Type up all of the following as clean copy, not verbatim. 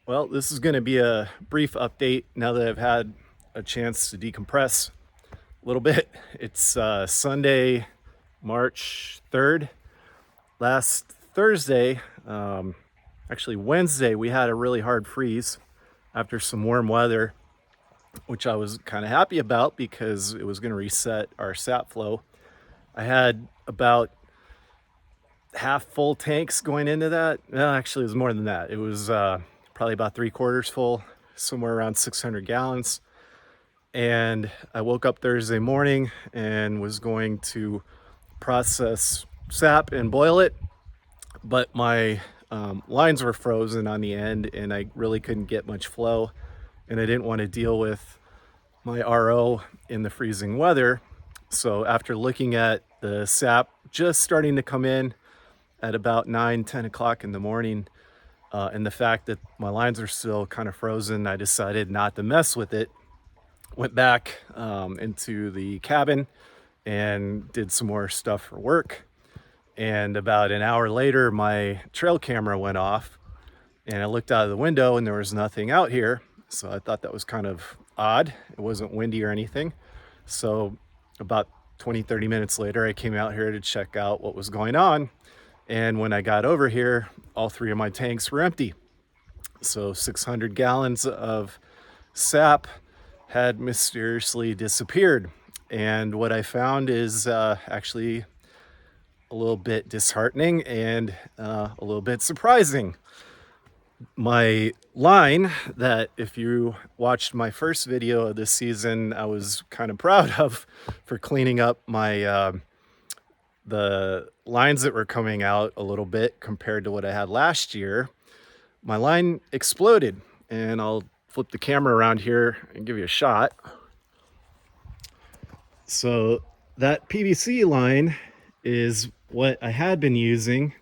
Well, this is going to be a brief update now that I've had a chance to decompress a little bit. It's Sunday, March 3rd. Last Thursday, actually Wednesday, we had a really hard freeze after some warm weather, which I was kind of happy about because it was going to reset our sap flow. I had about half full tanks going into that. No, actually, it was more than that. It was probably about 3/4 full, somewhere around 600 gallons. And I woke up Thursday morning and was going to process sap and boil it, but my lines were frozen on the end and I really couldn't get much flow. And I didn't want to deal with my RO in the freezing weather. So after looking at the sap just starting to come in at about 9-10 o'clock in the morning, and the fact that my lines are still kind of frozen, I decided not to mess with it. Went back into the cabin and did some more stuff for work. And about an hour later, my trail camera went off and I looked out of the window and there was nothing out here. So I thought that was kind of odd. It wasn't windy or anything. So about 20-30 minutes later, I came out here to check out what was going on. And when I got over here, all three of my tanks were empty. So 600 gallons of sap had mysteriously disappeared. And what I found is actually a little bit disheartening and a little bit surprising. My line that, if you watched my first video of this season, I was kind of proud of for cleaning up my the lines that were coming out a little bit compared to what I had last year. My line exploded, and I'll flip the camera around here and give you a shot. So that PVC line is what I had been using.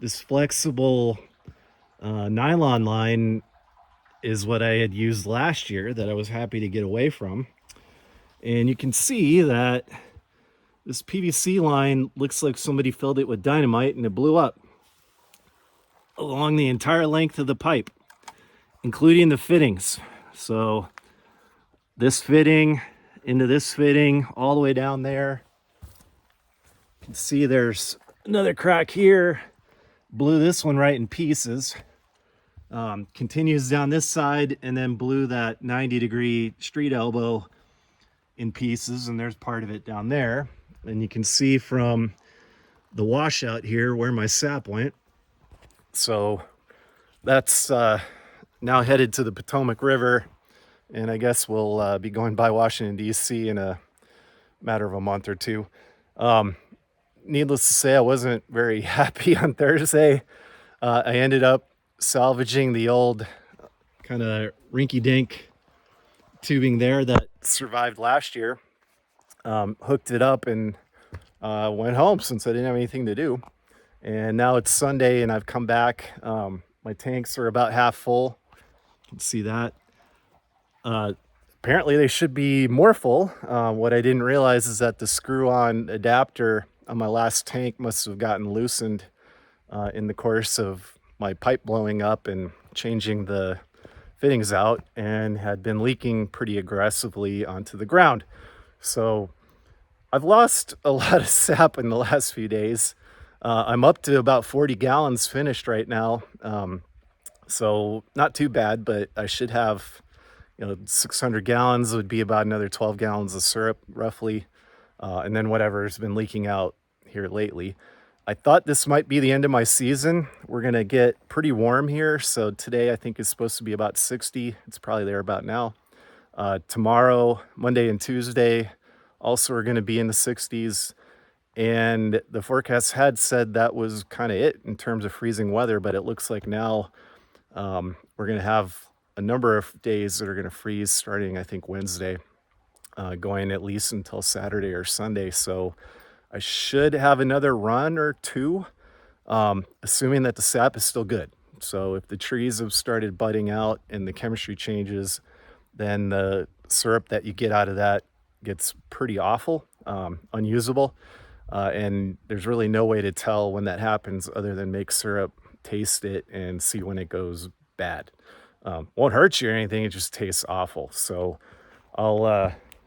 This flexible nylon line is what I had used last year that I was happy to get away from. And you can see that this PVC line looks like somebody filled it with dynamite and it blew up along the entire length of the pipe, including the fittings. So this fitting into this fitting all the way down there. You can see there's another crack here. Blew this one right in pieces. Continues down this side and then blew that 90-degree street elbow in pieces, and there's part of it down there. And you can see from the washout here where my sap went. So that's now headed to the Potomac River, and I guess we'll be going by Washington, D.C. in a matter of a month or two. Needless to say, I wasn't very happy on Thursday. I ended up salvaging the old kind of rinky-dink tubing there that survived last year. Hooked it up and went home since I didn't have anything to do. And now it's Sunday and I've come back. My tanks are about half full. You can see that. Apparently they should be more full. What I didn't realize is that the screw-on adapter on my last tank must have gotten loosened in the course of my pipe blowing up and changing the fittings out, and had been leaking pretty aggressively onto the ground. So I've lost a lot of sap in the last few days. I'm up to about 40 gallons finished right now. So not too bad, but I should have, 600 gallons would be about another 12 gallons of syrup roughly. And then whatever's been leaking out here lately. I thought this might be the end of my season. We're going to get pretty warm here. So today I think is supposed to be about 60. It's probably there about now. Tomorrow, Monday and Tuesday, also are going to be in the 60s. And the forecast had said that was kind of it in terms of freezing weather. But it looks like now we're going to have a number of days that are going to freeze starting, I think, Wednesday, going at least until Saturday or Sunday. So I should have another run or two, assuming that the sap is still good. So if the trees have started budding out and the chemistry changes, then the syrup that you get out of that gets pretty awful, unusable. And there's really no way to tell when that happens other than make syrup, taste it, and see when it goes bad. Won't hurt you or anything, it just tastes awful. So I'll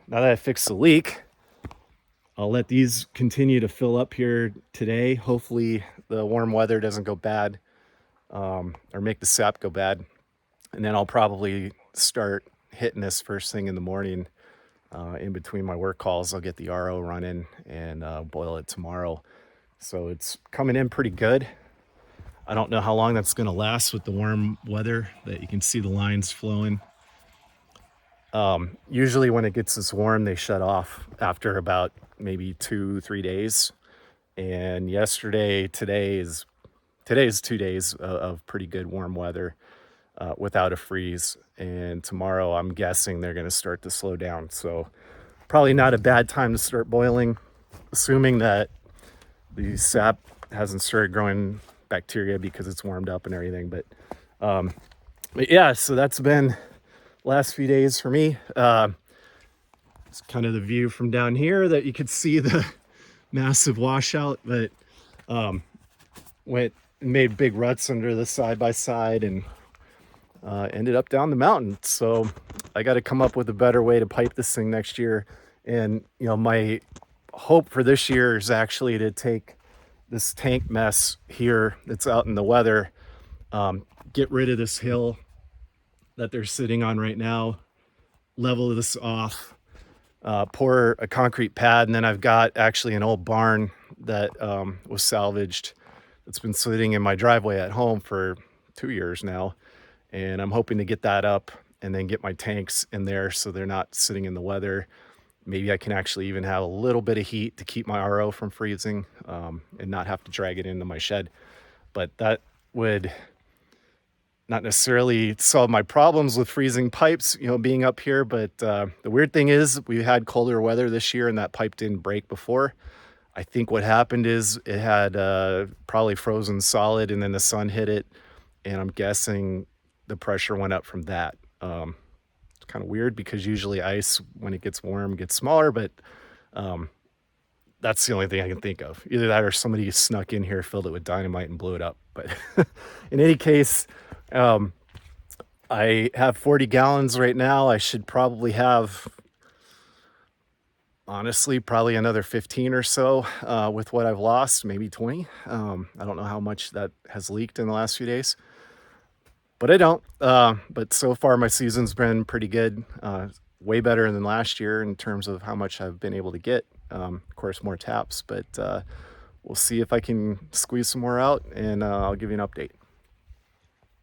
now that I fixed the leak, I'll let these continue to fill up here today. Hopefully the warm weather doesn't go bad, or make the sap go bad. And then I'll probably start hitting this first thing in the morning. In between my work calls, I'll get the RO running and boil it tomorrow. So it's coming in pretty good. I don't know how long that's going to last with the warm weather, that you can see the lines flowing. Usually when it gets this warm, they shut off after about maybe 2-3 days. And today's 2 days of pretty good warm weather without a freeze. And tomorrow, I'm guessing they're going to start to slow down. So probably not a bad time to start boiling, assuming that the sap hasn't started growing bacteria because it's warmed up and everything. But yeah, so that's been last few days for me. It's kind of the view from down here that you could see the massive washout, but went and made big ruts under the side by side and ended up down the mountain. So I got to come up with a better way to pipe this thing next year. And my hope for this year is actually to take this tank mess here that's out in the weather, get rid of this hill that they're sitting on right now, level this off, pour a concrete pad, and then I've got actually an old barn that was salvaged. It's been sitting in my driveway at home for 2 years now, and I'm hoping to get that up and then get my tanks in there so they're not sitting in the weather. Maybe I can actually even have a little bit of heat to keep my RO from freezing, and not have to drag it into my shed. But that would not necessarily solve my problems with freezing pipes, being up here. But the weird thing is we had colder weather this year and that pipe didn't break before. I think what happened is it had probably frozen solid and then the sun hit it. And I'm guessing the pressure went up from that. It's kind of weird because usually ice, when it gets warm, gets smaller, but that's the only thing I can think of. Either that or somebody snuck in here, filled it with dynamite and blew it up. But in any case, I have 40 gallons right now. I should probably have, honestly, probably another 15 or so with what I've lost, maybe 20. I don't know how much that has leaked in the last few days, but I don't. But so far, my season's been pretty good, way better than last year in terms of how much I've been able to get. Of course, more taps, but we'll see if I can squeeze some more out, and I'll give you an update.